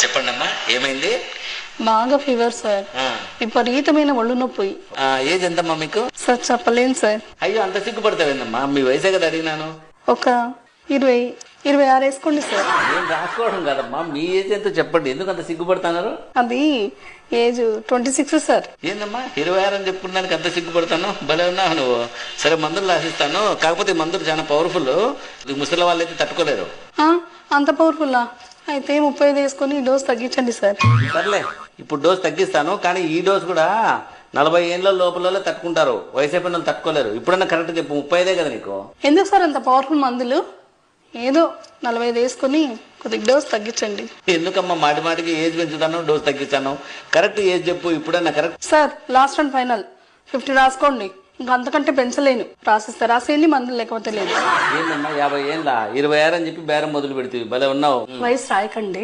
చెప్పండి అమ్మా, ఏమైంది? బాగా ఫీవర్ సార్, విపరీతమైన ఒళ్ళు నొప్పి. ఏజ్ ఎంతమ్మా మీకు? సార్ చెప్పలేను సార్. అయ్యో, అంత సిగ్గుపడతావేందమ్మా? మీ వయసే కదా అడిగినాను. ఒక 26 వేసుకోండి సార్. నేను రాసుకోవడం కదమ్మా, మీ ఏజ్ ఎంతో చెప్పండి. ఎందుకు అంత సిగ్గుపడుతున్నారు? అది ఏజ్ 26 సార్. ఏందమ్మా 26 అని చెప్పుకున్నానికి అంత సిగ్గుపడతాను? భలే ఉన్నావు నువ్వు. సరే, మందులు రాసిస్తాను. కాకపోతే ఈ మందులు చాలా పవర్ఫుల్, ముసలి వాళ్ళు అయితే తట్టుకోలేరు. అంత పవర్ఫుల్లా? అయితే 35 వేసుకొని డోస్ తగ్గించండి సార్. సర్లే, ఇప్పుడు డోస్ తగ్గిస్తాను. కానీ ఈ డోస్ కూడా 40 ఏళ్ళ లోపల తట్టుకుంటారు, వయసు అయిపోయిన వాళ్ళు తట్టుకోలేరు. ఇప్పుడన్నా కరెక్ట్ చెప్పు, 35 కదా నీకు? ఎందుకు సార్ అంత పవర్ఫుల్ మందులు? ఏదో 45 వేసుకొని కొద్దిగా డోస్ తగ్గించండి. ఎందుకమ్మా మాటి మాటికి ఏజ్ పెంచుతాను, డోస్ తగ్గించాను? కరెక్ట్ ఏజ్ చెప్పు ఇప్పుడన్నా. Correct sir, last and final 50 రాసుకోండి. ఇంకా అంతకంటే పెంచలేను. రాసిస్తే రాసేయండి, మందులు లేకపోతే లేదు. ఏందమ్మా 50 ఏళ్ళ 26 అని చెప్పి బేరం మొదలు పెడుతుంది. భలే ఉన్నావు. వయసు రాయకండి.